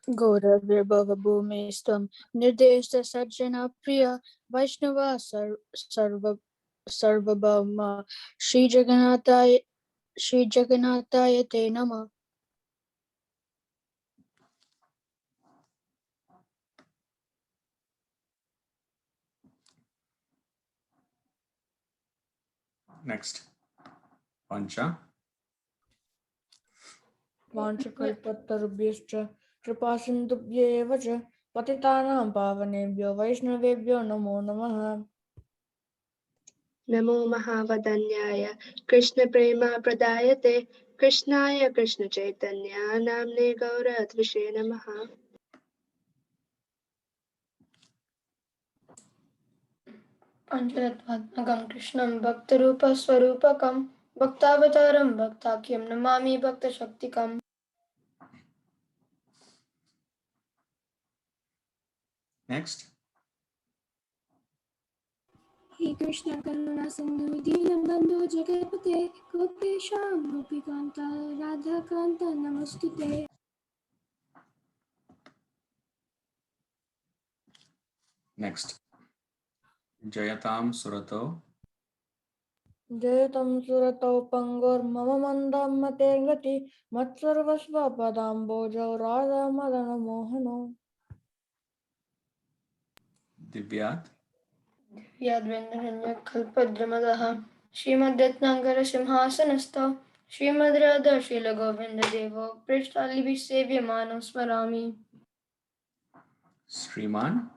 Gauravirbhava bhumistam nirdeshta sajjana priya Vaishnava sarvabhauma Shri Jagannataya te nama. Next. Pancha. Vanchakalpatarubhyascha Tripasindubhyeva cha Patitanam pavanebhyo Vaishnavebhyo namo namaha. Namo Mahavadanyaya Krishna Prema Pradayate Krishnaya Krishna Chaitanya Namne Gaura Atvishe Namaha. Pancharatmatmakam Krishnam Bhaktarupa Swarupakam Bhaktavataram Bhaktakyam Namami Bhakta Shaktikam. Next. He Krishna Kanana Sindhu Dinabandhu Jagapate Gopesham Gopikanta Radhakanta Namostute. Next. Jayatam Surato. Jayatam suratau pangor mama mandam mate gati Matsarvasva padambojo radha MadanMohano. Divyat. Yadvendranya Kalpadramadaha Srimad-Ratnangara Simhasanastha Srimad Radha Srila Govinda Devo Prishtalibi Sevyamano Smarami. Sriman.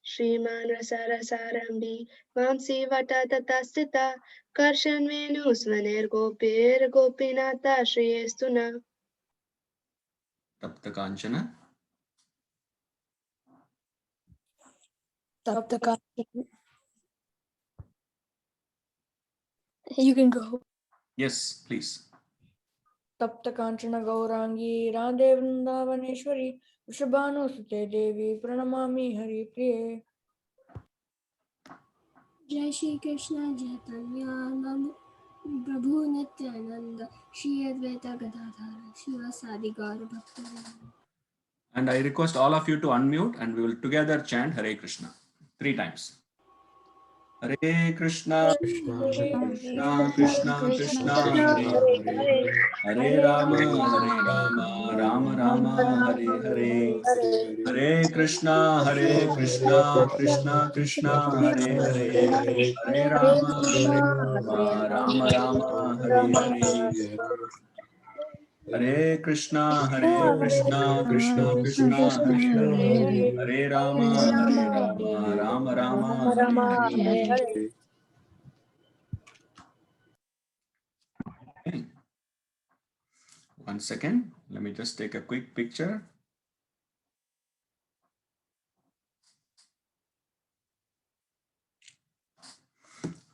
Shriman Rasara Sarambi Vamsi Vata Tatastita Karshan Venu Svaner Gopir Gopinata Shriyestuna. Tapta Kanchana. Taptaka. You can go. Yes, please. Tapta Kanchana Gaurangi Radhe Vrindavaneshwari Vrishabhanu Sute Devi Pranamami Hari Priye. Jai Shri Krishna Chaitanya Prabhu Nityananda Shri Advaita Gadadhara Shivasadi Gaura Bhaktivinoda. And I request all of you to unmute and we will together chant Hare Krishna 3 times. Hare Krishna, Krishna Krishna, Krishna Hare Hare, Hare Rama, Rama Rama, Hare Hare. Hare Krishna, Krishna Krishna, Hare Hare, Hare Rama, Rama, Hare Hare. Hare Krishna, Krishna Krishna, Hare Hare, Hare Rama, Rama, Hare Hare. Okay. 1 second, let me just take a quick picture.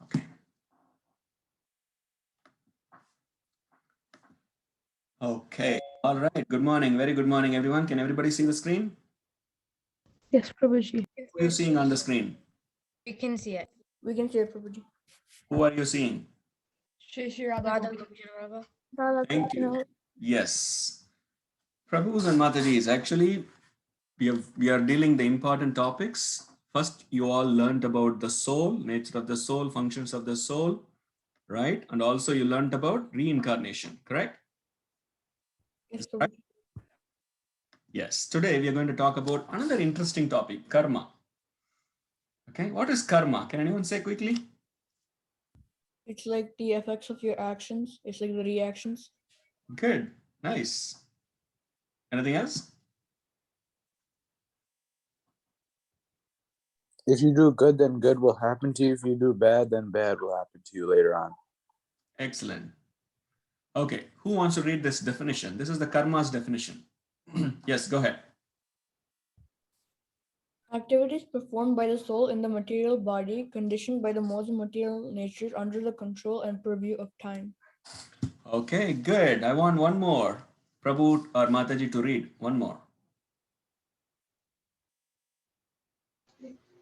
Okay. Okay. All right. Good morning. Very good morning, everyone. Can everybody see the screen? Yes, Prabhuji. Who are you seeing on the screen? We can see it. We can see it, Prabhuji. Who are you seeing? Shri Radha Gopi. Thank you. Yes. Prabhus and Matajis, actually, we are dealing the important topics. First, you all learned about the soul, nature of the soul, functions of the soul, right? And also you learned about reincarnation, correct? Yes, Right? Prabhuji. Yes. Today we are going to talk about another interesting topic, karma. Okay. What is karma? Can anyone say quickly? It's like the effects of your actions. It's like the reactions. Good. Nice. Anything else? If you do good, then good will happen to you. If you do bad, then bad will happen to you later on. Excellent. Okay. Who wants to read this definition? This is the karma's definition. Yes, go ahead. Activities performed by the soul in the material body, conditioned by the modes of material nature under the control and purview of time. Okay, good. I want one more. Prabhu or Mataji to read. One more.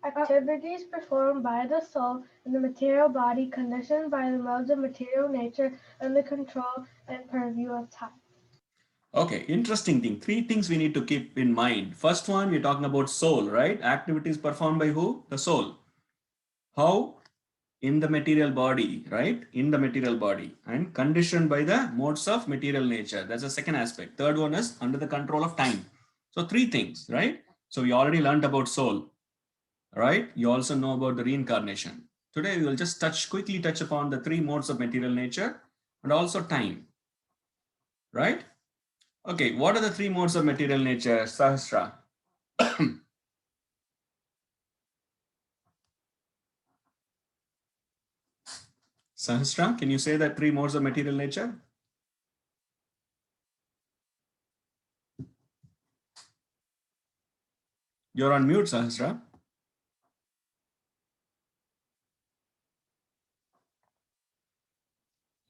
Activities performed by the soul in the material body conditioned by the modes of material nature under the control and purview of time. Okay, interesting thing. 3 things we need to keep in mind. First one, we're talking about soul, right? Activities performed by who? The soul. How? In the material body, right? In the material body and conditioned by the modes of material nature. That's the second aspect. Third one is under the control of time. So 3 things, right? So we already learned about soul, right? You also know about the reincarnation. Today we will just quickly touch upon the 3 modes of material nature and also time, right? Okay, what are the 3 modes of material nature, Sahasra? Sahasra, can you say that 3 modes of material nature? You're on mute, Sahasra.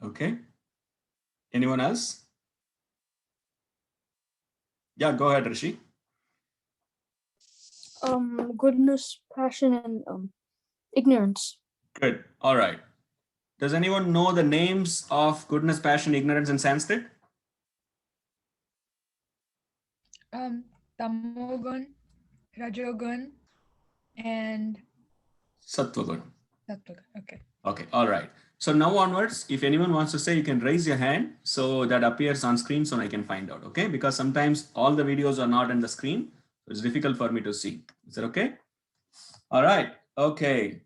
Okay. Anyone else? Yeah, go ahead, Rishi. Goodness, passion, and ignorance. Good. All right. Does anyone know the names of goodness, passion, ignorance in Sanskrit? Tamogun, Rajogun, and Sattvagun. Sattvagun. Okay. Okay. All right. So now onwards, if anyone wants to say, you can raise your hand so that appears on screen so I can find out. Okay. Because sometimes all the videos are not on the screen. So it's difficult for me to see. Is that okay? All right. Okay.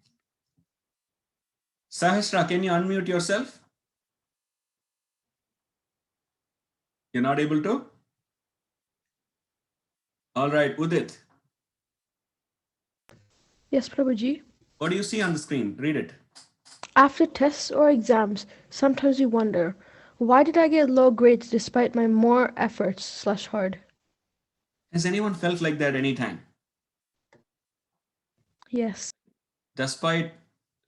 Sahasra, can you unmute yourself? You're not able to? All right. Udit, Yes, Prabhuji. what do you see on the screen? Read it. After tests or exams, sometimes you wonder, why did I get low grades despite my more efforts/hard? Has anyone felt like that anytime? Yes. Despite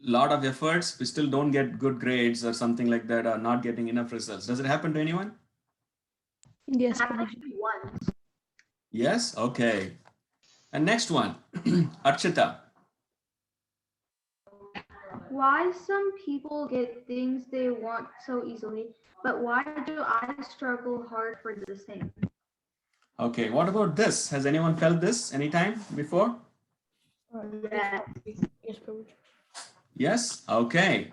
a lot of efforts, we still don't get good grades or something like that, or not getting enough results. Does it happen to anyone? Yes, Prabhuji. Yes? Okay. And next one, Archita. Why some people get things they want so easily, but why do I struggle hard for the same? Okay, what about this? Has anyone felt this anytime before? Yeah. Yes, Prabhuji. Yes? Okay.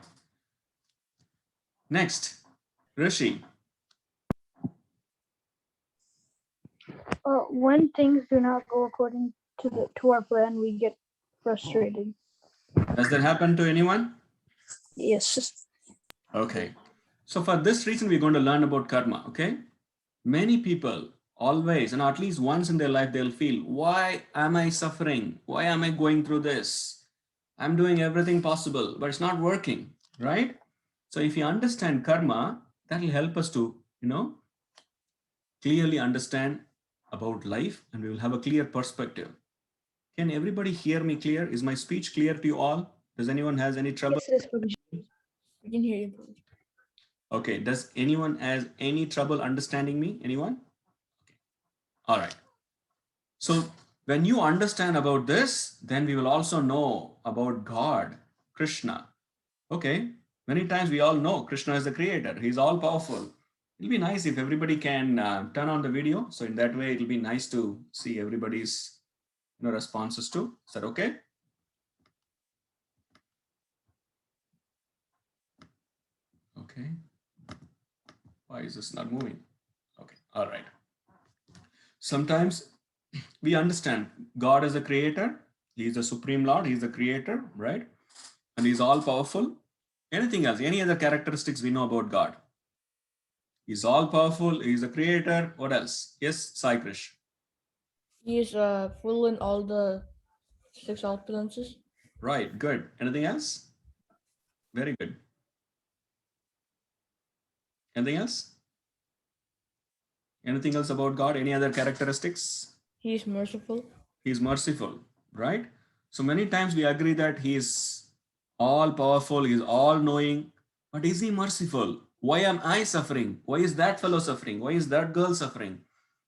Next, Rishi. When things do not go according to our plan, we get frustrated. Does that happen to anyone? Yes. Okay. So for this reason, we're going to learn about karma, okay? Many people always, and at least once in their life, they'll feel, why am I suffering? Why am I going through this? I'm doing everything possible, but it's not working, right? So if you understand karma, that will help us to, clearly understand about life, and we will have a clear perspective. Can everybody hear me clear? Is my speech clear to you all? Does anyone has any trouble? Yes, Prabhuji. We can hear you, Prabhuji. Okay. Does anyone has any trouble understanding me? Anyone? Okay. All right. So when you understand about this, then we will also know about God, Krishna. Okay. Many times we all know Krishna is the creator. He's all powerful. It'll be nice if everybody can turn on the video. So in that way, it'll be nice to see everybody's responses too. Is that okay? Okay. Why is this not moving? Okay. All right. Sometimes we understand God is the creator. He is the supreme Lord. He is the creator, right? And he's all powerful. Anything else? Any other characteristics we know about God? He's all powerful. He's the creator. What else? Yes, Sai Krish. He is full in all the 6 opulences. Right. Good. Anything else? Very good. Anything else? Anything else about God? Any other characteristics? He is merciful. He's merciful, right? So many times we agree that he is all powerful, he is all knowing, but is he merciful? Why am I suffering? Why is that fellow suffering? Why is that girl suffering?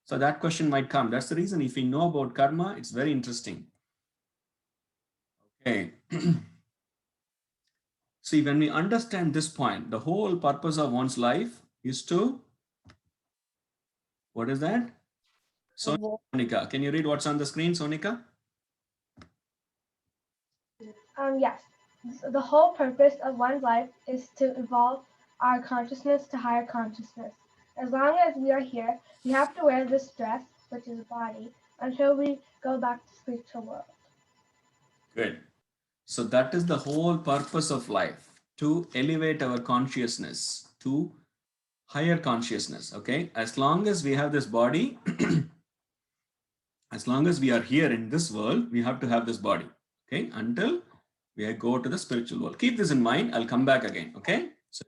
So that question might come. That's the reason if we know about karma, it's very interesting. Okay. See, when we understand this point, the whole purpose of one's life is to What is that? Sonika, can you read what's on the screen, Sonika? Yes. The whole purpose of one's life is to evolve our consciousness to higher consciousness. As long as we are here, we have to wear this dress, which is body, until we go back to spiritual world. Good. So that is the whole purpose of life, to elevate our consciousness to higher consciousness. Okay. As long as we have this body, as long as we are here in this world, we have to have this body. Okay. Until we go to the spiritual world. Keep this in mind. I'll come back again. Okay. So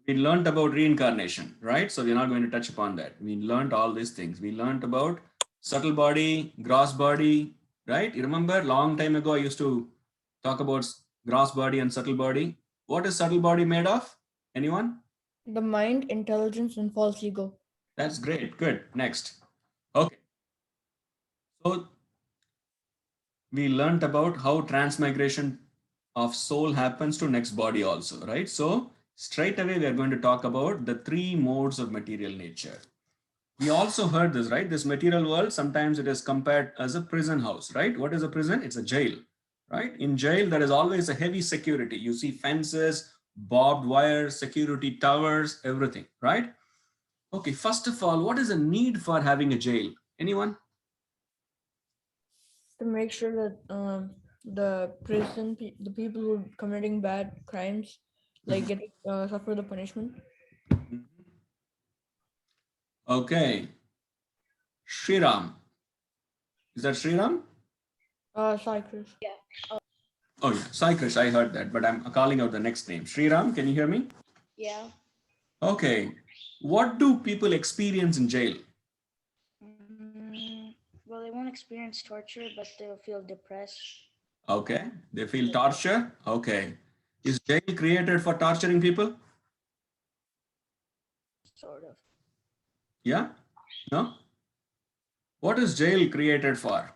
we learned about reincarnation, right? So we're not going to touch upon that. We learned all these things. We learned about subtle body, gross body, right? You remember long time ago, I used to talk about gross body and subtle body. What is subtle body made of? Anyone? The mind, intelligence, and false ego. That's great. Good. Next. Okay. So we learned about how transmigration of soul happens to next body also, right? So straight away, we are going to talk about the 3 modes of material nature. We also heard this, right? This material world, sometimes it is compared as a prison house, right? What is a prison? It's a jail, right? In jail, there is always a heavy security. You see fences, barbed wire, security towers, everything, right? Okay, first of all, what is the need for having a jail? Anyone? To make sure that the the people who are committing bad crimes, like get suffer the punishment. Okay. Shriram. Is that Shriram? Cycles. Oh yeah, Cyclish, I heard that, but I'm calling out the next name. Shriram, can you hear me? Yeah. Okay. What do people experience in jail? Well, they won't experience torture, but they'll feel depressed. Okay. They feel torture? Okay. Is jail created for torturing people? Sort of. Yeah? No? What is jail created for?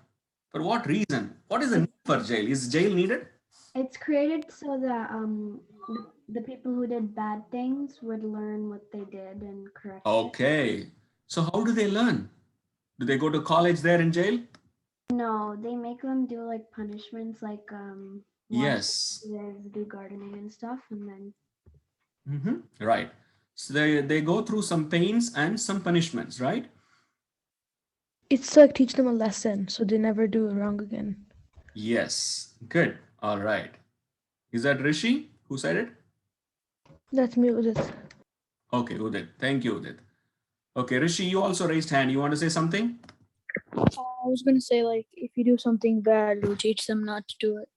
For what reason? What is the need for jail? Is jail needed? It's created so that the people who did bad things would learn what they did and correct it. Okay. So how do they learn? Do they go to college there in jail? No, they make them do like punishments, like Yes. do gardening and stuff, and then Right. So they go through some pains and some punishments, right? It's like teach them a lesson so they never do it wrong again. Yes. Good. All right. Is that Rishi who said it? That's me, Udit. Okay, Udit. Thank you, Udit. Okay, Rishi, you also raised hand. You want to say something? I was going to say, like, if you do something bad, you'll teach them not to do it.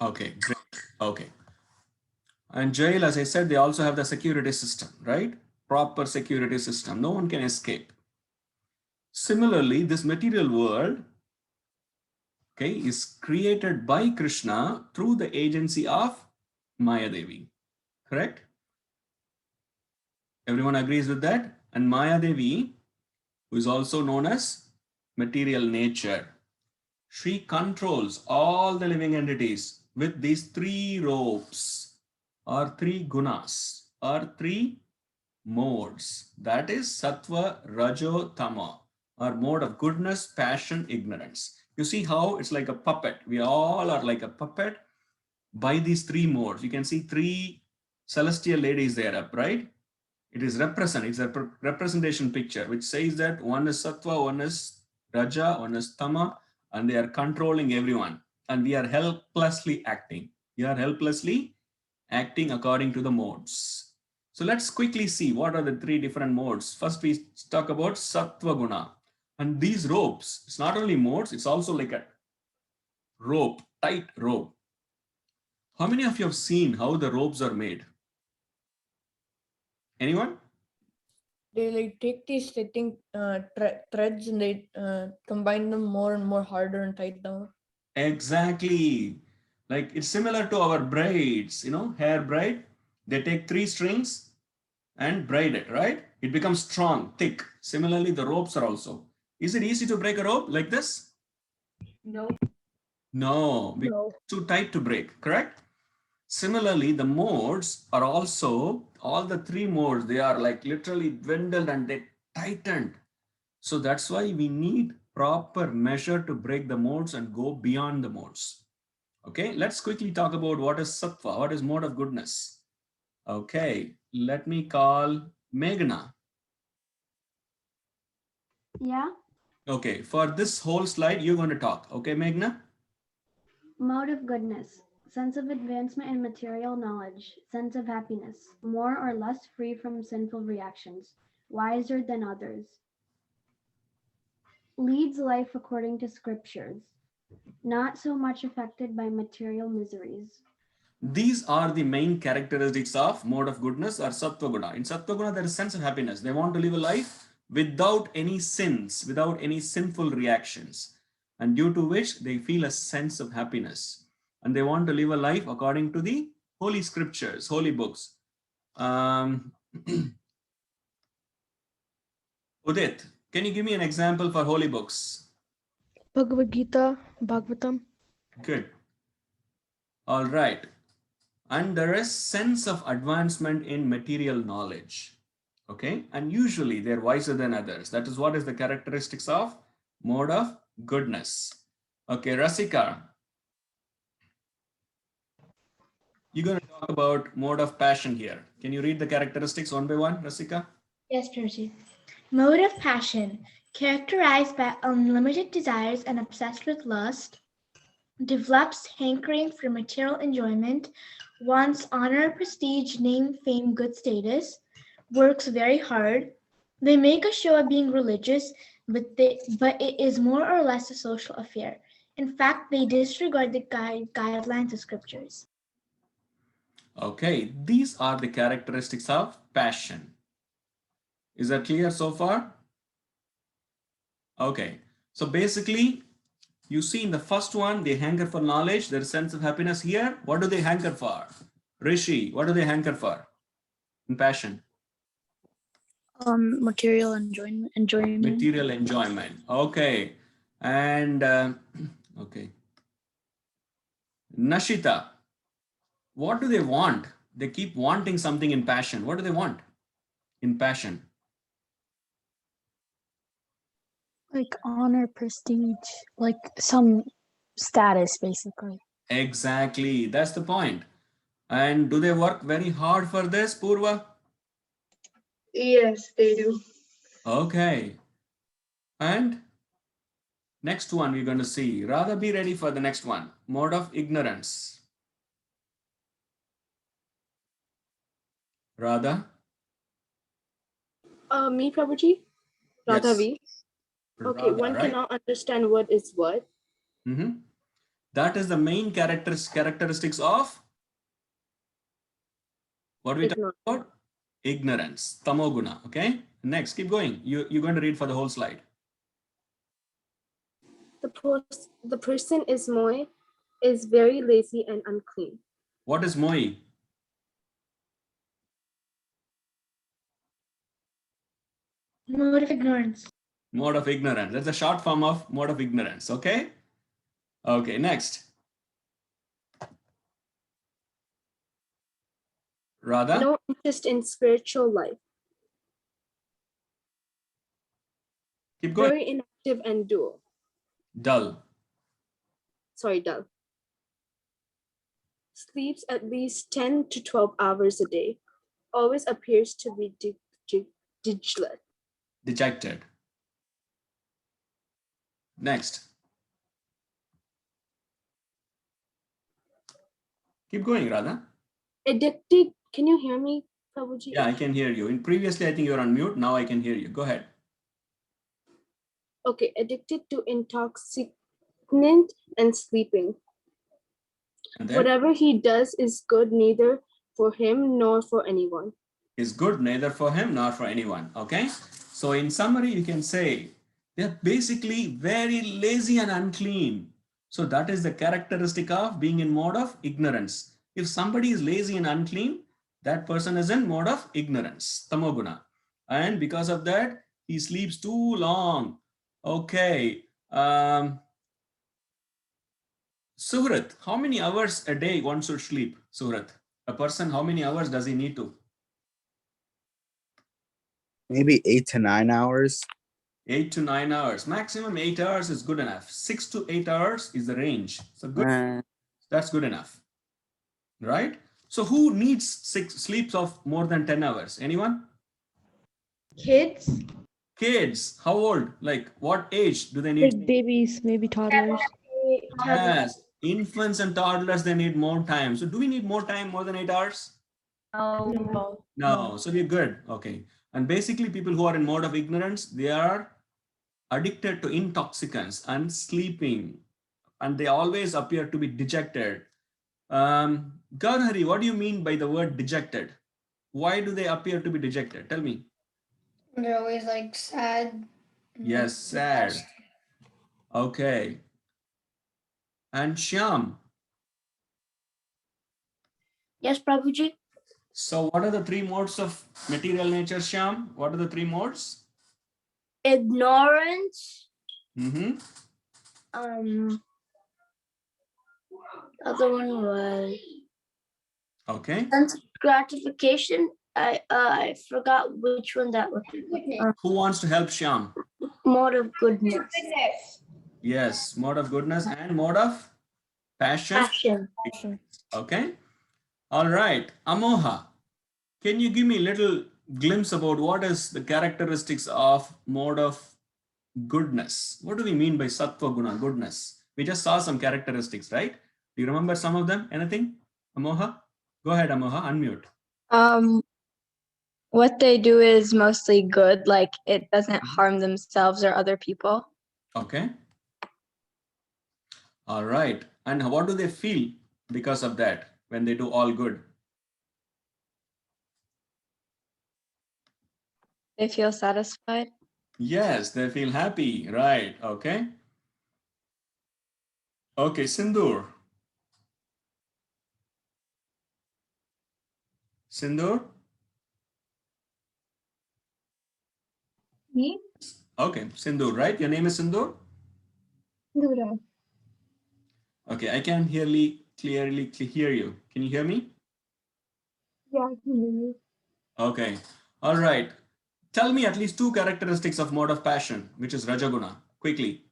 Okay, great. Okay. And jail, as I said, they also have the security system, right? Proper security system. No one can escape. Similarly, this material world, okay, is created by Krishna through the agency of Maya Devi. Correct? Everyone agrees with that? And Maya Devi, who is also known as material nature, she controls all the living entities with these 3 ropes or 3 gunas or 3 modes. That is sattva, rajo, tama, or mode of goodness, passion, ignorance. You see how it's like a puppet. We all are like a puppet by these 3 modes. You can see 3 celestial ladies there up, right? It is it's a representation picture which says that one is sattva, one is raja, one is tama, and they are controlling everyone. And we are helplessly acting. We are helplessly acting according to the modes. So let's quickly see what are the 3 different modes. First, we talk about sattva guna. And these ropes, it's not only modes, it's also like a rope, tight rope. How many of you have seen how the ropes are made? Anyone? They like take these threads and they combine them more and more harder and tight down. Exactly. Like it's similar to our braids, hair braid. They take 3 strings and braid it, right? It becomes strong, thick. Similarly, the ropes are also. Is it easy to break a rope like this? Nope. No, because it's too tight to break, correct? Similarly, the modes are also all the three modes, they are like literally dwindled and they tightened. So that's why we need proper measure to break the modes and go beyond the modes. Okay, let's quickly talk about what is sattva, what is mode of goodness. Okay, let me call Meghna. Yeah. Okay, for this whole slide, you're going to talk. Okay, Meghna? Mode of goodness. Sense of advancement in material knowledge. Sense of happiness. More or less free from sinful reactions. Wiser than others. Leads life according to scriptures. Not so much affected by material miseries. These are the main characteristics of mode of goodness or sattva guna. In sattva guna, there is sense of happiness. They want to live a life without any sins, without any sinful reactions, and due to which they feel a sense of happiness. And they want to live a life according to the holy scriptures, holy books. Udit, can you give me an example for holy books? Bhagavad Gita, Bhagavatam. Good. All right. And there is sense of advancement in material knowledge. Okay. And usually they're wiser than others. That is what is the characteristics of mode of goodness. Okay, Rasika, you're going to talk about mode of passion here. Can you read the characteristics one by one, Rasika? Yes, Prabhuji. Mode of passion, characterized by unlimited desires and obsessed with lust, develops hankering for material enjoyment, wants honor, prestige, name, fame, good status, works very hard. They make a show of being religious, but it is more or less a social affair. In fact, they disregard the guidelines of scriptures. Okay, these are the characteristics of passion. Is that clear so far? Okay, so basically, you see in the first one, they hanker for knowledge, their sense of happiness. Here, what do they hanker for? Rishi, what do they hanker for in passion? Material enjoyment. Material enjoyment. Okay. And okay. Nashita, what do they want? They keep wanting something in passion. What do they want in passion? Like honor, prestige, like some status, basically. Exactly. That's the point. And do they work very hard for this, Purva? Yes, they do. Okay. And next one we're going to see. Rather be ready for the next one. Mode of ignorance. Radha? Me, Prabhuji? Radha Yes. V. Okay, Radha, one right? cannot understand what is what. That is the main characteristics of what we talk about? Ignorance. Tamoguna. Okay. Next, keep going. You're going to read for the whole slide. The person is moy, is very lazy and unclean. What is moi? Mode of ignorance. Mode of ignorance. That's a short form of mode of ignorance. Okay. Okay. Next. Radha? No interest in spiritual life. Keep going. Very inactive and dull. Dull. Dull. Sleeps at least 10 to 12 hours a day. Always appears to be Dejected. Next. Keep going, Radha. Addicted. Can you hear me, Prabhuji? Yeah, I can hear you. Previously, I think you were on mute. Now I can hear you. Go ahead. Okay, addicted to intoxicant and sleeping. And then? Whatever he does is good neither for him nor for anyone. Is good neither for him nor for anyone. Okay. So in summary, you can say they're basically very lazy and unclean. So that is the characteristic of being in mode of ignorance. If somebody is lazy and unclean, that person is in mode of ignorance, tamoguna. And because of that, he sleeps too long. Okay. Suhrat, how many hours a day one should sleep? Suhrat, a person, how many hours does he need to? Maybe 8 to 9 hours. 8 to 9 hours. Maximum 8 hours is good enough. 6 to 8 hours is the range. So good. That's good enough. Right? So who needs sleeps of more than 10 hours? Anyone? Kids. Kids. How old? Like what age do they need? Like babies, maybe toddlers. Yes. Infants and toddlers, they need more time. So do we need more time, more than 8 hours? No. No. So we're good. Okay. And basically people who are in mode of ignorance, they are addicted to intoxicants and sleeping, and they always appear to be dejected. Gaurhari, what do you mean by the word dejected? Why do they appear to be dejected? Tell me. They're always like sad. Yes, sad. Okay. And Shyam. Yes, Prabhuji. So what are the three modes of material nature, Shyam? What are the three modes? Ignorance. Mm-hmm. Other one was Okay. sense of gratification. I forgot which one that was. Who wants to help Shyam? Mode of goodness. Yes, mode of goodness and mode of passion. Passion. Okay. All right. Amoha, can you give me a little glimpse about what is the characteristics of mode of goodness? What do we mean by sattva guna, goodness? We just saw some characteristics, right? Do you remember some of them? Anything? Amoha? Go ahead, Amoha, unmute. What they do is mostly good, like it doesn't harm themselves or other people. Okay. All right. And what do they feel because of that when they do all good? They feel satisfied. Yes, they feel happy. Right. Okay. Okay, Sindur. Sindur? Me? Okay, Sindur, right? Your name is Sindur? Dura. Okay, I can clearly hear you. Can you hear me? Yeah, I can hear you. Okay. All right. Tell me at least two characteristics of mode of passion, which is Rajaguna, quickly.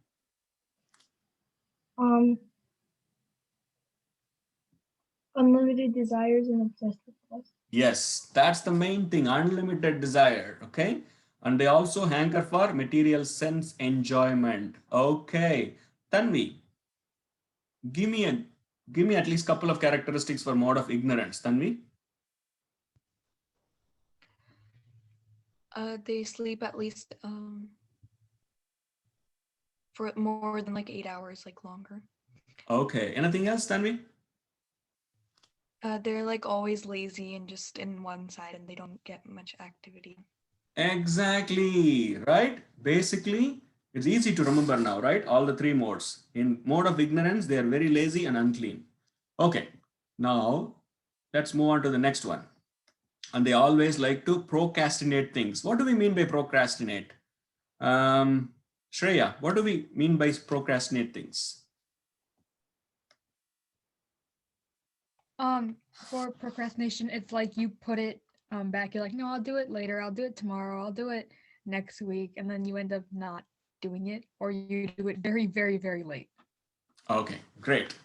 Unlimited desires and obsessed with lust. Yes, that's the main thing, unlimited desire, okay? And they also hanker for material sense enjoyment. Okay. Tanvi, give me at least couple of characteristics for mode of ignorance. Tanvi? They sleep at least for more than like 8 hours, like longer. Okay. Anything else, Tanvi? They're like always lazy and just in one side and they don't get much activity. Exactly, right? Basically, it's easy to remember now, right? All the three modes. In mode of ignorance, they are very lazy and unclean. Okay, now let's move on to the next one. And they always like to procrastinate things. What do we mean by procrastinate? Shreya, what do we mean by procrastinate things? For procrastination, it's like you put it back. You're like, no, I'll do it later. I'll do it tomorrow. I'll do it next week. And then you end up not doing it, or you do it very, very, very late. Okay, great.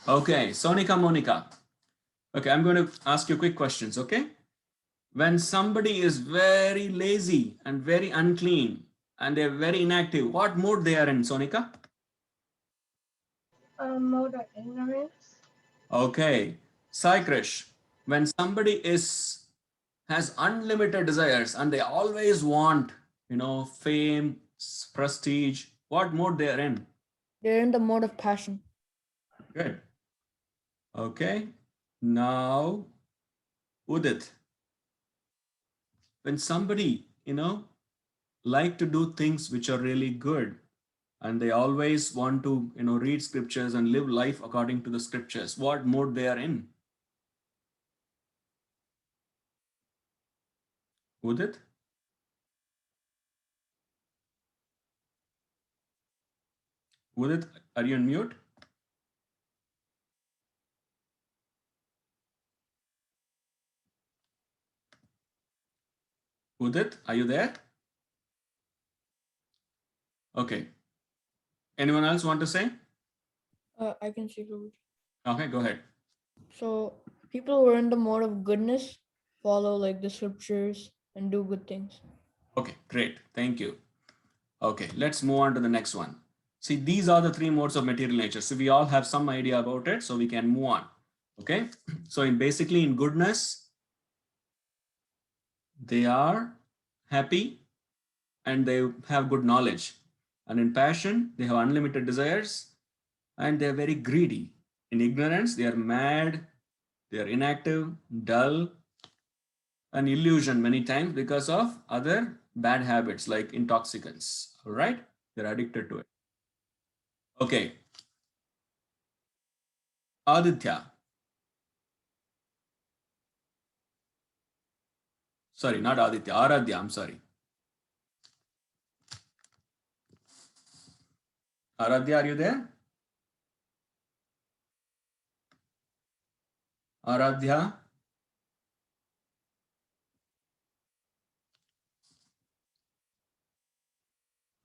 Okay, Sonika Monica. Okay, I'm going to ask you quick questions, okay? When somebody is very lazy and very unclean and they're very inactive, what mode they are in, Sonika? Mode of ignorance. Okay. Sai Krish, when somebody has unlimited desires and they always want, fame, prestige, what mode they are in? They're in the mode of passion. Good. Okay. Now, Udit, when somebody, like to do things which are really good and they always want to, read scriptures and live life according to the scriptures, what mode they are in? Udit? Udit, are you on mute? Udit, are you there? Okay. Anyone else want to say? I can see Prabhuji. Okay, go ahead. So people who are in the mode of goodness follow like the scriptures and do good things. Okay, great. Thank you. Okay, let's move on to the next one. See, these are the three modes of material nature. So we all have some idea about it, so we can move on. Okay, so basically in goodness, they are happy and they have good knowledge. And in passion, they have unlimited desires and they are very greedy. In ignorance, they are mad, they are inactive, dull, and illusion many times because of other bad habits like intoxicants. All right, they're addicted to it. Okay, Aditya. Sorry, not Aditya, Aradhya, I'm sorry. Aradhya, are you there? Aradhya?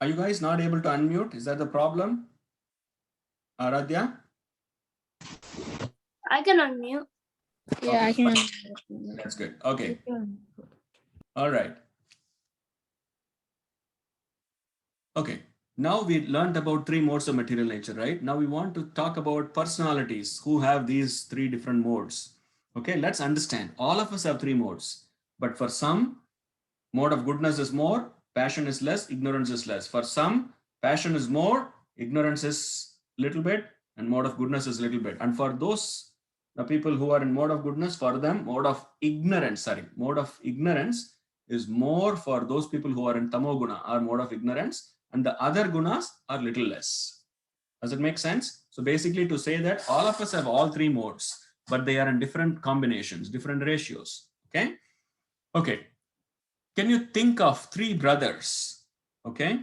Are you guys not able to unmute? Is that the problem? Aradhya? I can unmute. Yeah, I can. That's good. Okay. All right. Okay. Now we learned about three modes of material nature, right? Now we want to talk about personalities who have these three different modes. Okay, let's understand. All of us have three modes, but for some, mode of goodness is more, passion is less, ignorance is less. For some, passion is more, ignorance is little bit, and mode of goodness is little bit. And for those the people who are in mode of goodness, for them, mode of ignorance is more for those people who are in tamoguna or mode of ignorance, and the other gunas are little less. Does it make sense? So basically to say that all of us have all three modes, but they are in different combinations, different ratios. Okay. Okay. Can you think of three brothers, okay,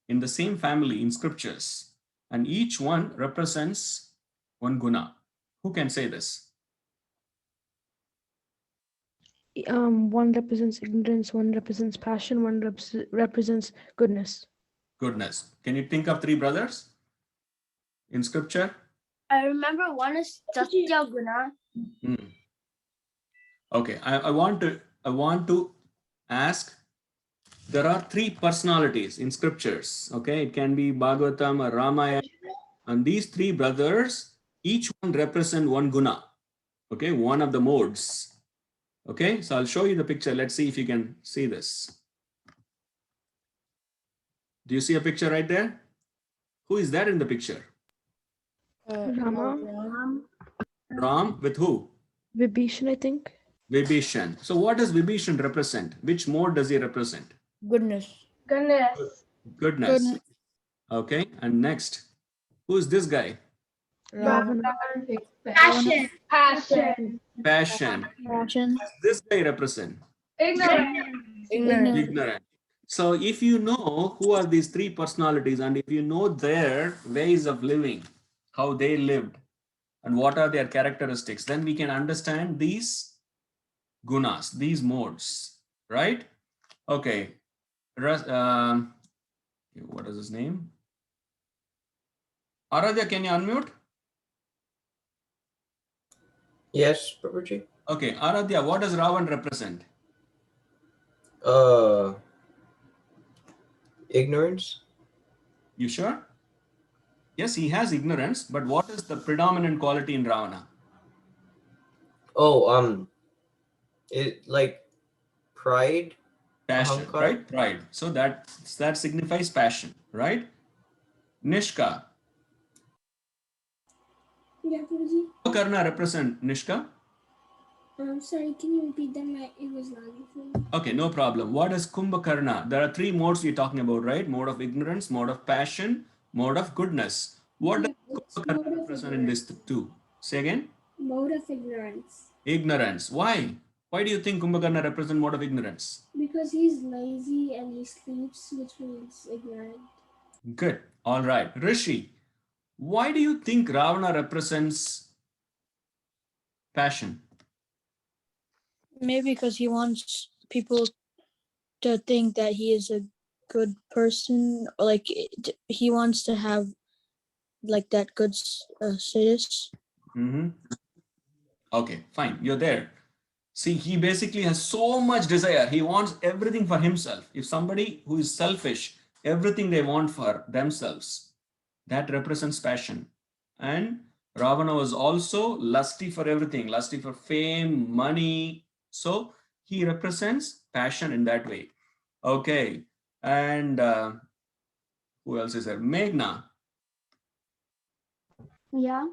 in the same family in scriptures, and each one represents one guna? Who can say this? One represents ignorance, one represents passion, one represents goodness. Goodness. Can you think of three brothers in scripture? I remember one is Satya Guna. Okay, I want to ask. There are three personalities in scriptures. Okay, it can be Bhagavatam or Ramayana, and these three brothers, each one represent one guna. Okay, one of the modes. Okay, so I'll show you the picture. Let's see if you can see this. Do you see a picture right there? Who is that in the picture? Rama. Ram with who? Vibhishan, I think. Vibhishan. So what does Vibhishan represent? Which mode does he represent? Goodness. Goodness. Goodness. Okay, and next, who is this guy? Ravana. Passion. Passion. Passion. Passion. This guy represent? Ignorant. So if you know who are these three personalities, and if you know their ways of living, how they lived, and what are their characteristics, then we can understand these gunas, these modes, right? Okay. What is his name? Aradhya, can you unmute? Yes, Prabhuji. Okay, Aradhya, what does Ravan represent? Ignorance. You sure? Yes, he has ignorance, but what is the predominant quality in Ravana? Oh, it like pride, Passion, ahankar. right? Pride. So that signifies passion, right? Nishka. Yeah, Prabhuji. Karna represent Nishka? Sorry, can you repeat them? It was loud before. Okay, no problem. What is Kumbhakarna? There are three modes we're talking about, right? Mode of ignorance, mode of passion, mode of goodness. What does Kumbhakarna represent in these two? Say again? Mode of ignorance. Ignorance. Why? Why do you think Kumbhakarna represents mode of ignorance? Because he's lazy and he sleeps, which means ignorant. Good. All right. Rishi, why do you think Ravana represents passion? Maybe because he wants people to think that he is a good person, or like he wants to have like that good status. Okay, fine. You're there. See, he basically has so much desire. He wants everything for himself. If somebody who is selfish, everything they want for themselves, that represents passion. And Ravana was also lusty for everything, lusty for fame, money. So he represents passion in that way. Okay. And who else is there? Meghna. Yeah.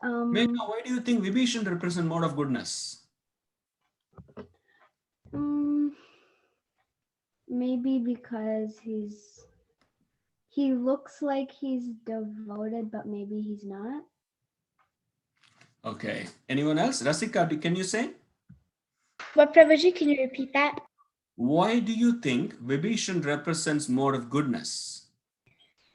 Meghna, why do you think Vibhishan represent mode of goodness? Maybe because he looks like he's devoted, but maybe he's not. Okay. Anyone else? Rasika, can you say? What, Prabhuji? Can you repeat that? Why do you think Vibhishan represents mode of goodness?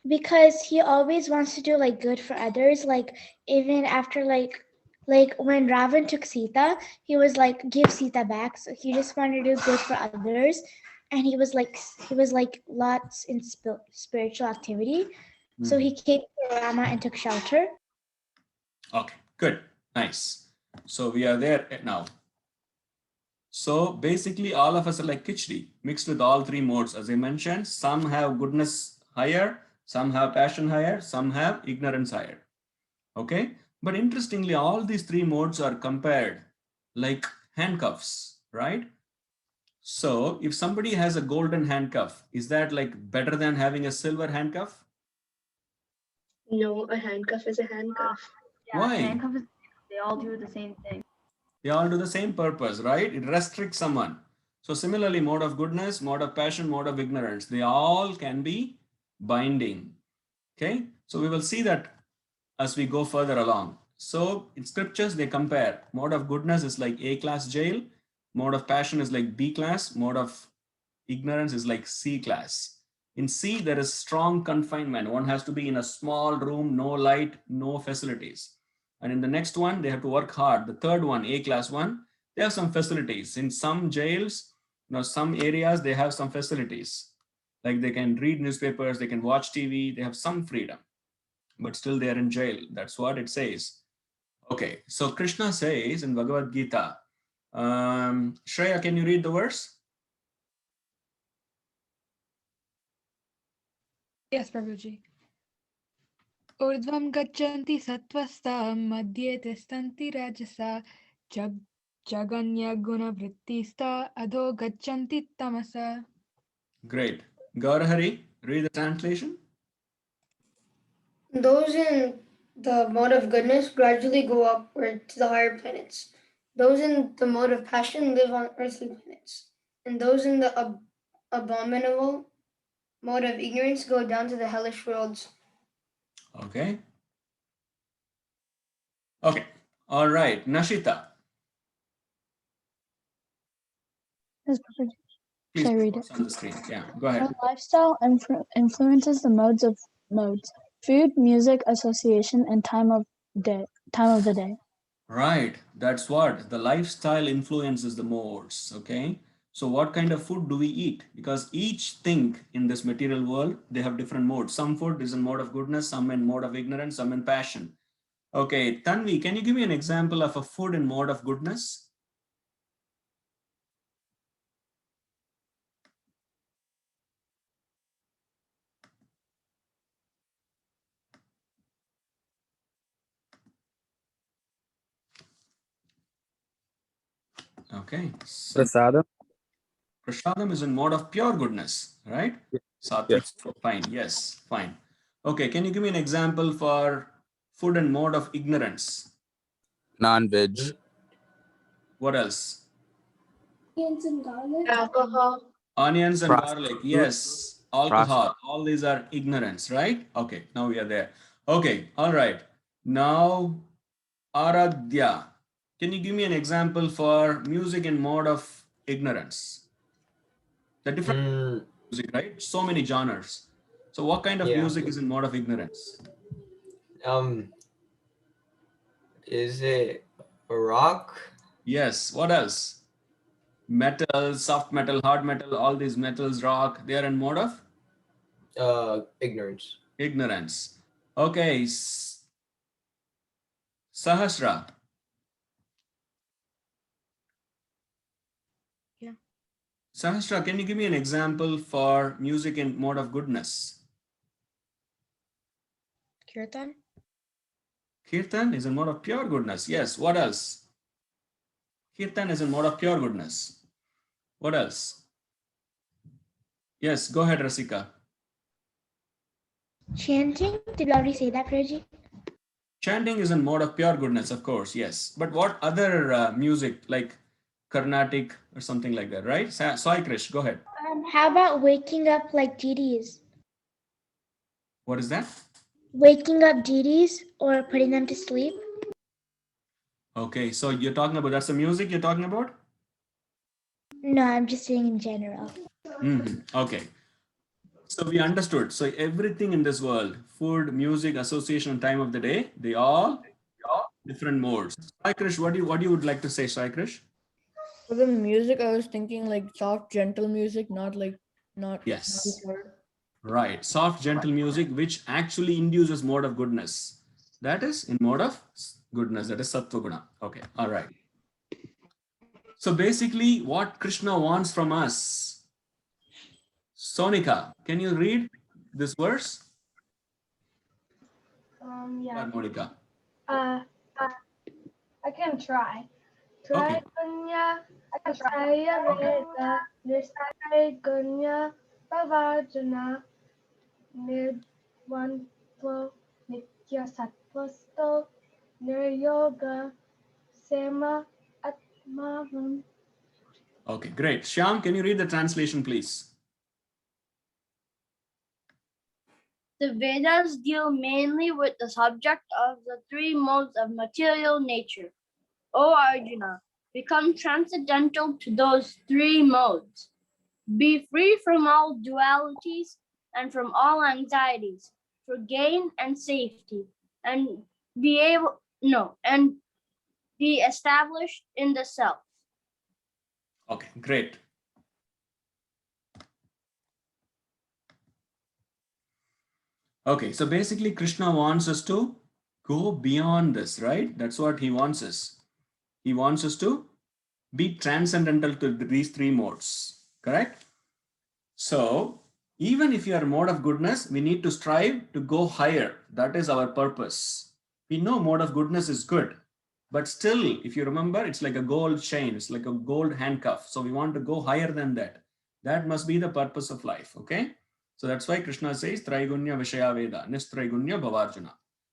Because he always wants to do like good for others. Like even after like when Ravan took Sita, he was like give Sita back. So he just wanted to do good for others, and he was like lots in spiritual activity. So he came to Rama and took shelter. Okay, good, nice. So we are there now. So basically, all of us are like Khichdi, mixed with all three modes. As I mentioned, some have goodness higher, some have passion higher, some have ignorance higher. Okay, but interestingly, all these three modes are compared like handcuffs, right? So if somebody has a golden handcuff, is that like better than having a silver handcuff? No, a handcuff is a handcuff. Yeah, Why? handcuff is, they all do the same thing. They all do the same purpose, right? It restricts someone. So similarly, mode of goodness, mode of passion, mode of ignorance, they all can be binding. Okay, so we will see that as we go further along. So in scriptures, they compare. Mode of goodness is like A class jail. Mode of passion is like B class. Mode of ignorance is like C class. In C, there is strong confinement. One has to be in a small room, no light, no facilities. And in the next one, they have to work hard. The third one, A class one, they have some facilities. In some jails, some areas, they have some facilities. Like they can read newspapers, they can watch TV, they have some freedom, but still they are in jail. That's what it says. Okay, so Krishna says in Bhagavad Gita, Shreya, can you read the verse? Yes, Prabhuji. Urdhvam gachanti satvasta madhye tistanti rajasa jaganya guna vrittista adho gachanti tamasa. Great. Gaurahari, read the translation. Those in the mode of goodness gradually go upward to the higher planets. Those in the mode of passion live on earthly planets. And those in the abominable mode of ignorance go down to the hellish worlds. Okay. Okay. All right. Nashita. Yes, perfect. Please, Should I read it? what's on the screen? Yeah, go ahead. Our lifestyle influences the modes: food, music, association, and time of the day. Right. That's what the lifestyle influences the modes. Okay. So what kind of food do we eat? Because each thing in this material world, they have different modes. Some food is in mode of goodness, some in mode of ignorance, some in passion. Okay, Tanvi, can you give me an example of a food in mode of goodness? Okay. Prasadam. Prasadam is in mode of pure goodness, right? Sattvic. Yes. Fine. Yes. Fine. Okay. Can you give me an example for food and mode of ignorance? Non-veg. What else? Onions and garlic. Alcohol. Onions and garlic. Prostitute. Yes. Alcohol. All these are ignorance, right? Okay. Now we are there. Okay. All right. Now, Aradhya. Can you give me an example for music in mode of ignorance? The different music, right? So many genres. So what kind of music is in mode of ignorance? Is it rock? Yes. What else? Metal, soft metal, hard metal, all these metals, rock, they are in mode of Ignorance. Ignorance. Okay. Sahasra. Yeah. Sahasra, can you give me an example for music in mode of goodness? Kirtan? Kirtan is in mode of pure goodness. Yes. What else? Kirtan is in mode of pure goodness. What else? Yes, go ahead, Rasika. Chanting? Did we already say that, Prabhuji? Chanting is in mode of pure goodness, of course, yes. But what other music, like Carnatic or something like that, right? Sai Krish, go ahead. How about waking up like deities? What is that? Waking up deities or putting them to sleep? Okay, so you're talking about, that's the music you're talking about? No, I'm just saying in general. Okay. So we understood. So everything in this world, food, music, association, and time of the day, they all different modes. Sai Krish, what do you would like to say, Sai Krish? For the music, I was thinking like soft, gentle music, not Yes. hard. Right. Soft, gentle music, which actually induces mode of goodness. That is in mode of goodness. That is Sattva Guna. Okay. All right. So basically, what Krishna wants from us. Sonika, can you read this verse? Yeah. Monica. I can try. Okay. Trigunya Asaya Veda Nistigunya Pavajana Nidvantvo Nitya Sattvasto Niryoga Sema Atmavam. Okay, great. Shyam, can you read the translation, please? The Vedas deal mainly with the subject of the three modes of material nature. O Arjuna, become transcendental to those three modes. Be free from all dualities and from all anxieties for gain and safety, and be established in the self. Okay, great. Okay, so basically Krishna wants us to go beyond this, right? That's what he wants us. He wants us to be transcendental to these three modes, correct? So even if you are a mode of goodness, we need to strive to go higher. That is our purpose. We know mode of goodness is good, but still, if you remember, it's like a gold chain, it's like a gold handcuff. So we want to go higher than that. That must be the purpose of life, okay? So that's why Krishna says, Traigunya Vishaya Veda, Nistraigunya Bhavarjuna.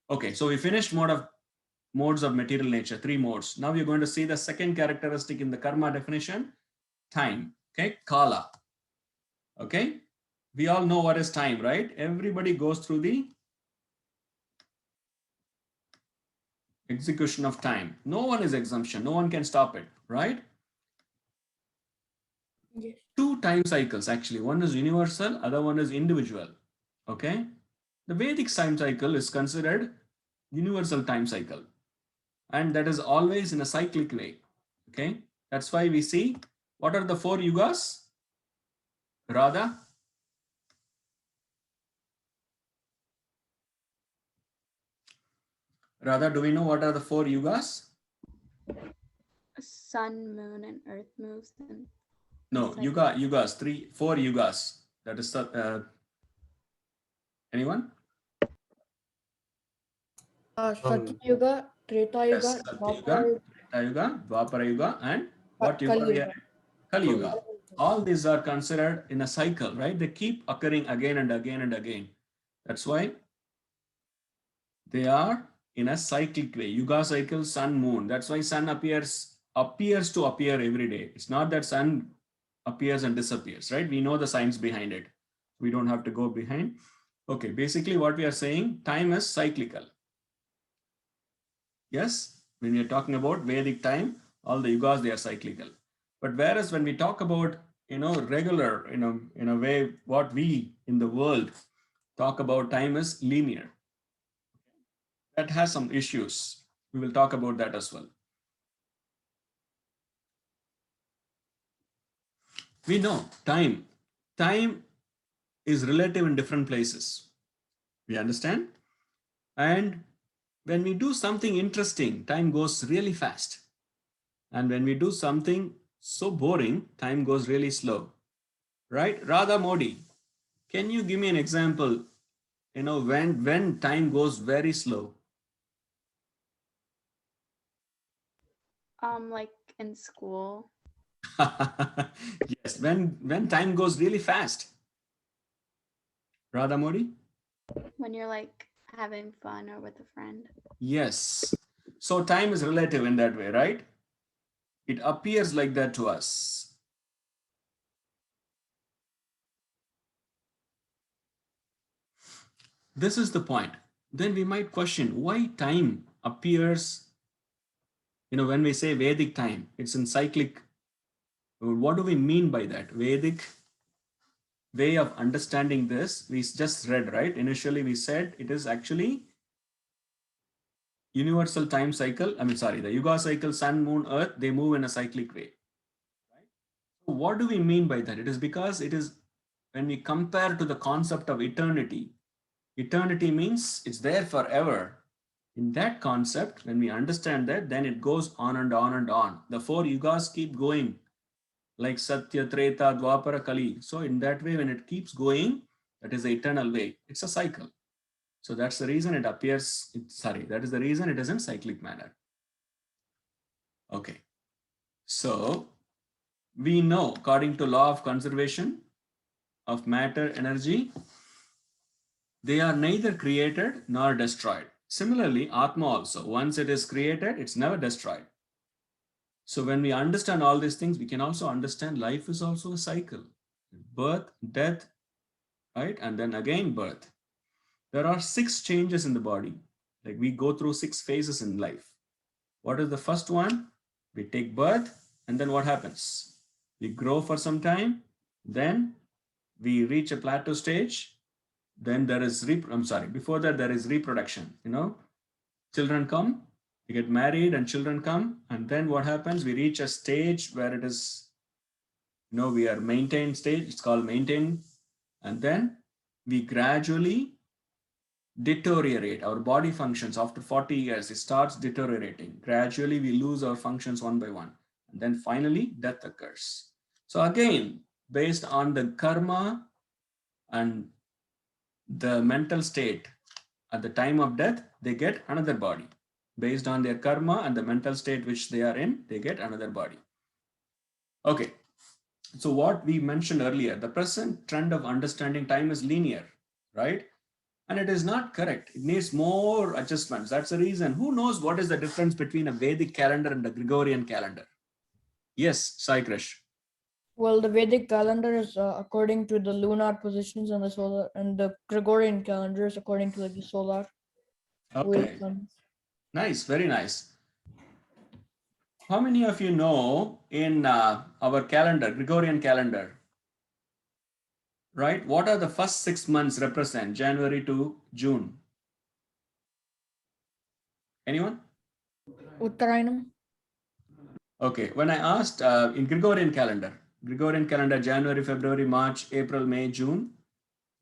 Okay, so we finished modes of material nature, three modes. Now we're going to see the second characteristic in the karma definition, time, okay? Kala. Okay, we all know what is time, right? Everybody goes through the execution of time. No one is exemption. No one can stop it, right? Yes. Two time cycles actually. One is universal, other one is individual. Okay, the Vedic time cycle is considered universal time cycle, and that is always in a cyclic way. Okay, that's why we see what are the four yugas, Radha? Radha, do we know what are the four yugas? Sun, moon, and earth moves. And no, yugas, four yugas. That is anyone? Satya Yuga, Treta Yuga, Yes, Satya Yuga, Treta Yuga, Dwapara Yuga, and what yuga? Kali Yuga. Kali Yuga. All these are considered in a cycle, right? They keep occurring again and again and again. That's why they are in a cyclic way. Yuga cycle, sun, moon. That's why sun appears to appear every day. It's not that sun appears and disappears, right? We know the science behind it. We don't have to go behind. Okay, basically what we are saying, time is cyclical. Yes, when we are talking about Vedic time, all the yugas, they are cyclical. But whereas when we talk about, regular, in a way, what we in the world talk about time is linear. That has some issues. We will talk about that as well. We know time is relative in different places. We understand? And when we do something interesting, time goes really fast. And when we do something so boring, time goes really slow. Right? Radha Modi, can you give me an example, when time goes very slow? Like in school. Yes, when time goes really fast. Radha Modi? When you're like having fun or with a friend. Yes. So time is relative in that way, right? It appears like that to us. This is the point. Then we might question why time appears, when we say Vedic time, it's in cyclic. What do we mean by that? Vedic way of understanding this, we just read, right? Initially, we said it is actually universal time cycle. The Yuga cycle, sun, moon, earth, they move in a cyclic way. Right? So what do we mean by that? It is because it is when we compare to the concept of eternity, eternity means it's there forever. In that concept, when we understand that, then it goes on and on and on. The 4 yugas keep going like Satya, Treta, Dwapara, Kali. So in that way, when it keeps going, that is the eternal way. It's a cycle. So that's the reason it appears, that is the reason it is in cyclic manner. Okay. So we know, according to law of conservation of matter, energy, they are neither created nor destroyed. Similarly, Atma also, once it is created, it's never destroyed. So when we understand all these things, we can also understand life is also a cycle. Birth, death, right? And then again birth. There are 6 changes in the body. Like we go through 6 phases in life. What is the first one? We take birth, and then what happens? We grow for some time, then we reach a plateau stage, then there is before that there is reproduction. Children come, we get married and children come, and then what happens? We reach a stage where it is, we are maintained stage, it's called maintain, and then we gradually deteriorate. Our body functions after 40 years, it starts deteriorating. Gradually we lose our functions one by one, and then finally death occurs. So again, based on the karma and the mental state at the time of death, they get another body. Based on their karma and the mental state which they are in, they get another body. Okay, so what we mentioned earlier, the present trend of understanding time is linear, right? And it is not correct. It needs more adjustments. That's the reason. Who knows what is the difference between a Vedic calendar and a Gregorian calendar? Yes, Sai Krish. Well, the Vedic calendar is according to the lunar positions and the solar, and the Gregorian calendar is according to the solar. Okay. Nice, very nice. How many of you know in our calendar, Gregorian calendar, right? What are the first 6 months represent? January to June. Anyone? Uttarayanam. Okay, when I asked in Gregorian calendar, January, February, March, April, May, June,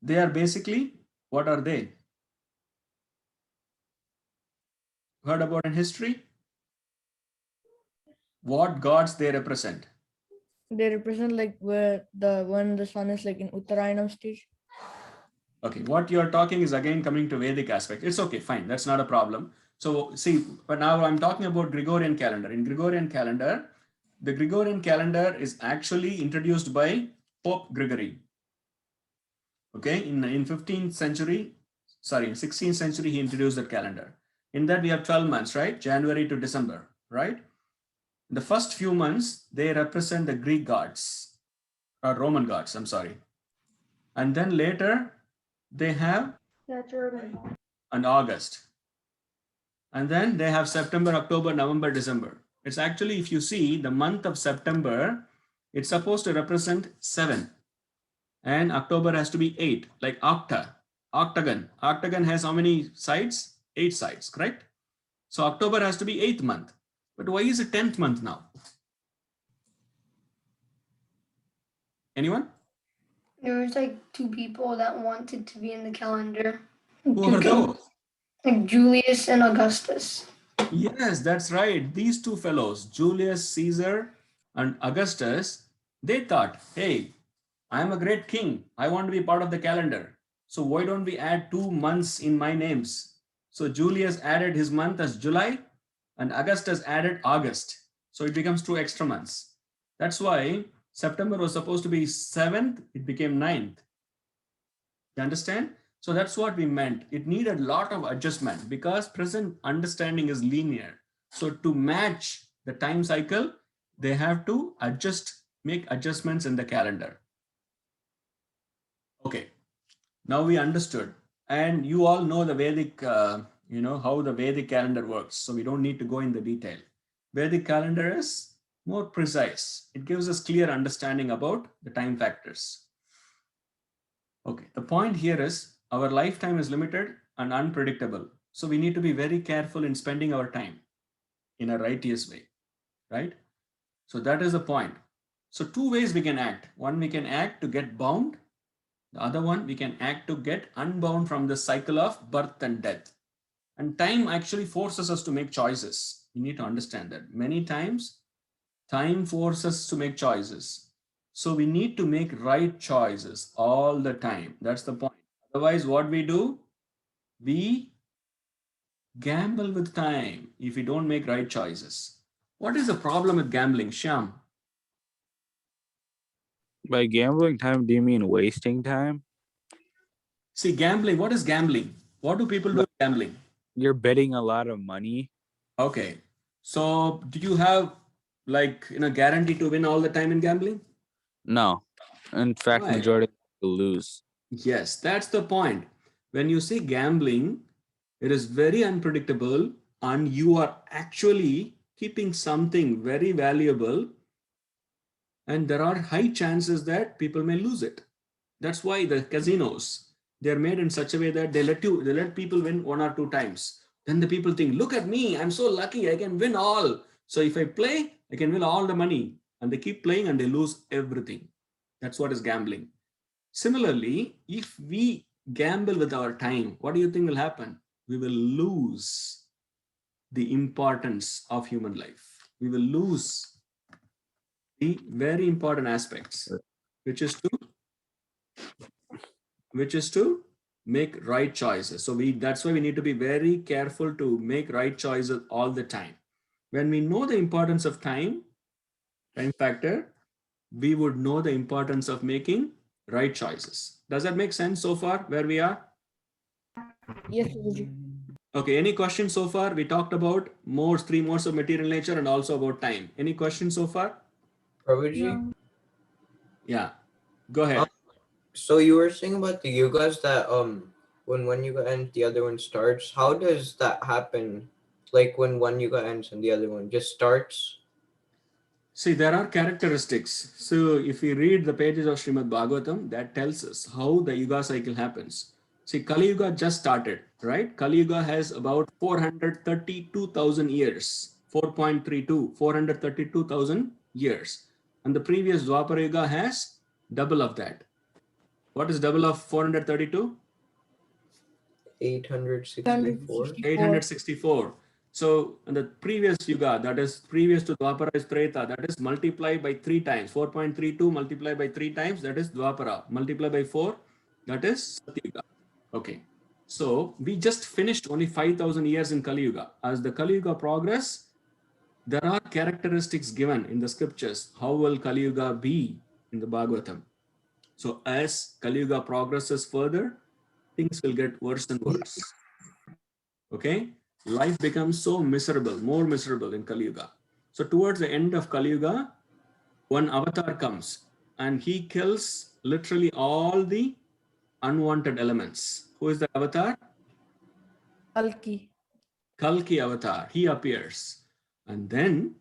they are basically, what are they? Heard about in history? What gods they represent? They represent like when the sun is like in Uttarayanam stage. Okay, what you're talking is again coming to Vedic aspect. It's okay, fine, that's not a problem. So see, but now I'm talking about Gregorian calendar. In Gregorian calendar, the Gregorian calendar is actually introduced by Pope Gregory. Okay, in 16th century, he introduced that calendar. In that we have 12 months, right? January to December, right? The first few months, they represent the Greek gods, or Roman gods, I'm sorry. And then later, they have an August. And then they have September, October, November, December. It's actually, if you see the month of September, it's supposed to represent 7. And October has to be 8, like octagon. Octagon has how many sides? 8 sides, correct? So October has to be 8th month. But why is it 10th month now? Anyone? There was like two people that wanted to be in the calendar. Who Two are kings, those? like Julius and Augustus. Yes, that's right. These two fellows, Julius Caesar and Augustus, they thought, hey, I'm a great king. I want to be part of the calendar. So why don't we add 2 months in my names? So Julius added his month as July and Augustus added August. So it becomes 2 extra months. That's why September was supposed to be 7th, it became 9th. You understand? So that's what we meant. It needed a lot of adjustment because present understanding is linear. So to match the time cycle, they have to make adjustments in the calendar. Okay, now we understood. And you all know the Vedic, how the Vedic calendar works. So we don't need to go in the detail. Vedic calendar is more precise. It gives us clear understanding about the time factors. Okay, the point here is our lifetime is limited and unpredictable. So we need to be very careful in spending our time in a righteous way, right? So that is the point. So 2 ways we can act. One, we can act to get bound. The other one, we can act to get unbound from the cycle of birth and death. And time actually forces us to make choices. You need to understand that. Many times, time forces us to make choices. So we need to make right choices all the time. That's the point. Otherwise, what we do, we gamble with time if we don't make right choices. What is the problem with gambling, Shyam? By gambling time, do you mean wasting time? See, gambling, what is gambling? What do people do with gambling? You're betting a lot of money. Okay. So do you have guarantee to win all the time in gambling? No. In fact, Right. majority will lose. Yes, that's the point. When you say gambling, it is very unpredictable and you are actually keeping something very valuable and there are high chances that people may lose it. That's why the casinos, they're made in such a way that they let people win 1 or 2 times. Then the people think, look at me, I'm so lucky, I can win all. So if I play, I can win all the money. And they keep playing and they lose everything. That's what is gambling. Similarly, if we gamble with our time, what do you think will happen? We will lose the importance of human life. We will lose the very important aspects, which is to make right choices. So that's why we need to be very careful to make right choices all the time. When we know the importance of time factor, we would know the importance of making right choices. Does that make sense so far where we are? Yes, Prabhuji. Okay, any questions so far? We talked about 3 modes of material nature and also about time. Any questions so far? Prabhuji? No. Yeah, go ahead. So you were saying about the yugas that when one yuga ends, the other one starts. How does that happen? Like when one yuga ends and the other one just starts? See, there are characteristics. So if we read the pages of Srimad Bhagavatam, that tells us how the yuga cycle happens. See, Kali Yuga just started, right? Kali Yuga has about 432,000 years, 432,000 years. And the previous Dwapara Yuga has double of that. What is double of 432? 864. 864. So in the previous Yuga, that is previous to Dwapara is Treta, that is multiplied by 3 times. 4.32 multiplied by 3 times, that is Dwapara. Multiplied by 4, that is Satyuga. Okay. So we just finished only 5,000 years in Kali Yuga. As the Kali Yuga progress, there are characteristics given in the scriptures. How will Kali Yuga be in the Bhagavatam? So as Kali Yuga progresses further, things will get worse and worse. Okay, life becomes so miserable, more miserable in Kali Yuga. So towards the end of Kali Yuga, one avatar comes and he kills literally all the unwanted elements. Who is the avatar? Kalki. Kalki avatar. He appears. And then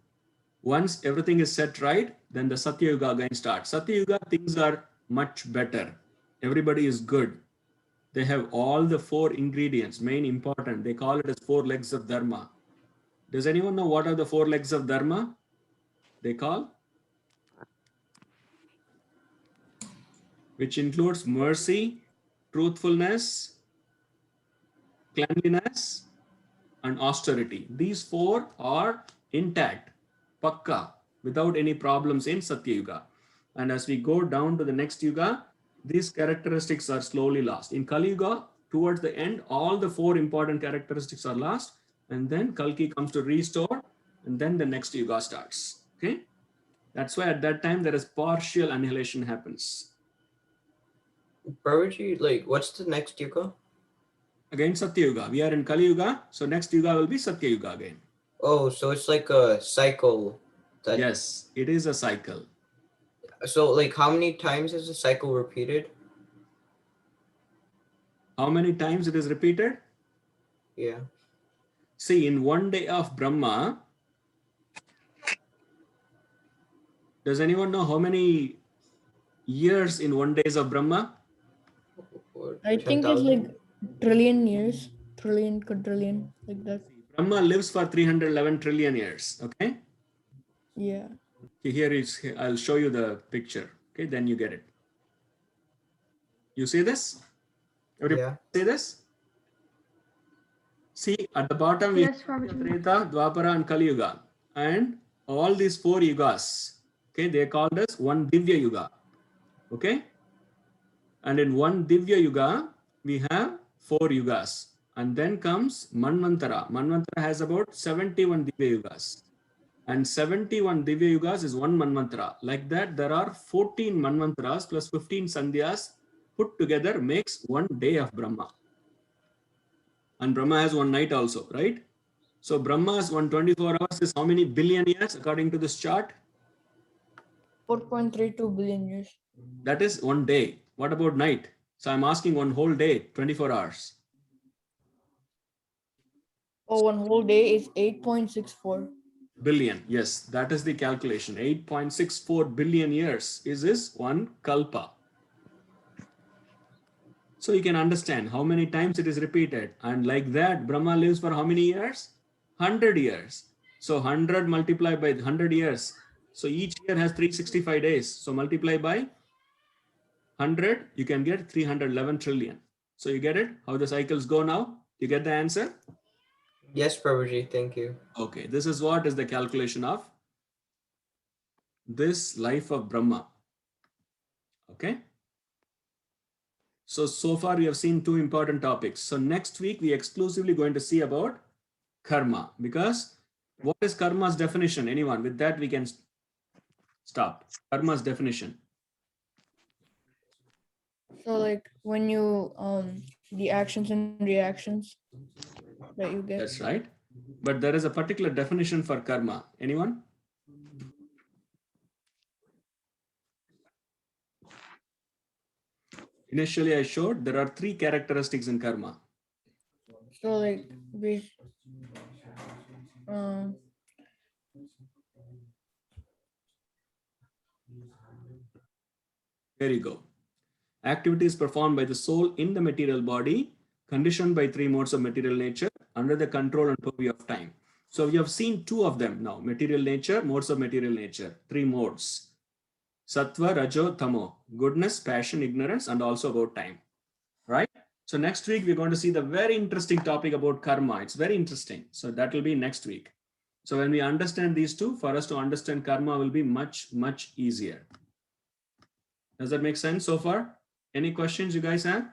once everything is set right, then the Satya Yuga again starts. Satya Yuga, things are much better. Everybody is good. They have all the 4 ingredients, main important. They call it as 4 legs of Dharma. Does anyone know what are the 4 legs of Dharma? They call? which includes mercy, truthfulness, cleanliness, and austerity. These 4 are intact, pakka, without any problems in Satya Yuga. And as we go down to the next Yuga, these characteristics are slowly lost. In Kali Yuga, towards the end, all the 4 important characteristics are lost, and then Kalki comes to restore, and then the next Yuga starts. Okay, that's why at that time there is partial annihilation happens. Prabhuji, like, what's the next yuga? Again, Satya Yuga. We are in Kali Yuga, so next Yuga will be Satya Yuga again. Oh, so it's like a cycle. Yes, it is a cycle. So, like, how many times is the cycle repeated? How many times it is repeated? Yeah. See, in one day of Brahma, does anyone know how many years in one day of Brahma? I think it's like trillion years, trillion, quadrillion, like that. Brahma lives for 311 trillion years. Okay. Yeah. Here is, I'll show you the picture. Okay, then you get it. You see this? Everybody see this? See, at the bottom we have Treta, Dwapara, and Kali Yuga. And all these 4 yugas, okay, they are called as one Divya Yuga. Okay? And in one Divya Yuga, we have 4 yugas. And then comes Manvantara. Manvantara has about 71 Divya Yugas. And 71 Divya Yugas is one Manvantara. Like that, there are 14 Manvantaras plus 15 Sandhyas put together makes one day of Brahma. And Brahma has one night also, right? So Brahma's 124 hours is how many billion years according to this chart? 4.32 billion years. That is one day. What about night? So I'm asking one whole day, 24 hours. Oh, one whole day is 8.64 billion. Yes, that is the calculation. 8.64 billion years is this one kalpa. So you can understand how many times it is repeated. And like that, Brahma lives for how many years? 100 years. So 100 multiplied by 100 years. So each year has 365 days. So multiply by 100, you can get 311 trillion. So you get it? How the cycles go now? You get the answer? Yes, Prabhuji, thank you. Okay, this is what is the calculation of this life of Brahma. Okay. So far we have seen 2 important topics. So next week we exclusively going to see about karma, because what is karma's definition? Anyone? With that we can stop. Karma's definition. So like when you the actions and reactions that you get. That's right. But there is a particular definition for karma. Anyone? Initially I showed there are 3 characteristics in karma. So like There you go. Activities performed by the soul in the material body, conditioned by 3 modes of material nature, under the control and purview of time. So we have seen 2 of them now. Material nature, modes of material nature. 3 modes. Sattva, Rajo, Tamo. Goodness, passion, ignorance, and also about time. Right? So next week, we're going to see the very interesting topic about karma. It's very interesting. So that will be next week. So when we understand these 2, for us to understand karma will be much, much easier. Does that make sense so far? Any questions you guys have?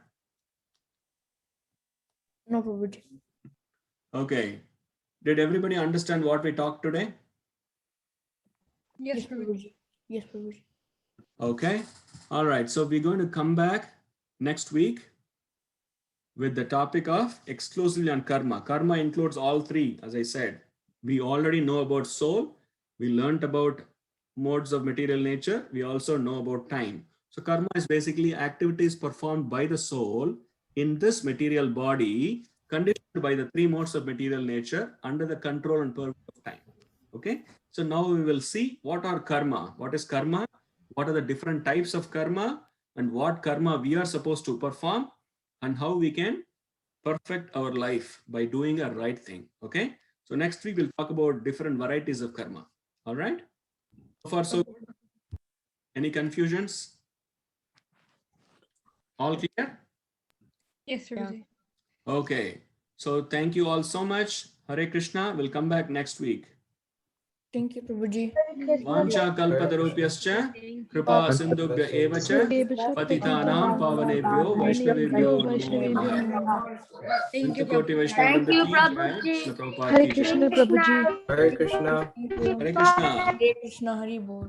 No, Prabhuji. Okay. Did everybody understand what we talked today? Yes, Prabhuji. Yes, Prabhuji. Okay. All right. So we're going to come back next week with the topic of exclusively on karma. Karma includes all 3, as I said. We already know about soul. We learned about modes of material nature. We also know about time. So karma is basically activities performed by the soul in this material body, conditioned by the 3 modes of material nature under the control and purview of time. Okay. So now we will see what are karma. What is karma? What are the different types of karma, and what karma we are supposed to perform, and how we can perfect our life by doing a right thing. Okay. So next week we'll talk about different varieties of karma. All right. So far so good. Any confusions? All clear? Yes, Prabhuji. Okay. So thank you all so much. Hare Krishna. We'll come back next week. Thank you, Prabhuji. Vancha kalpatarupyascha kripa sindhubhya eva cha patitanam pavanebhyo vaishnavebhyo namo namaha. Thank you, Koti Prabhuji. Vaishnava Thank you, ki jai. Prabhuji. Shri Prabhupada Hare ki jai. Krishna, Prabhuji. Hare Krishna. Thank you. Hare Krishna. Hare Krishna, Hari Bol.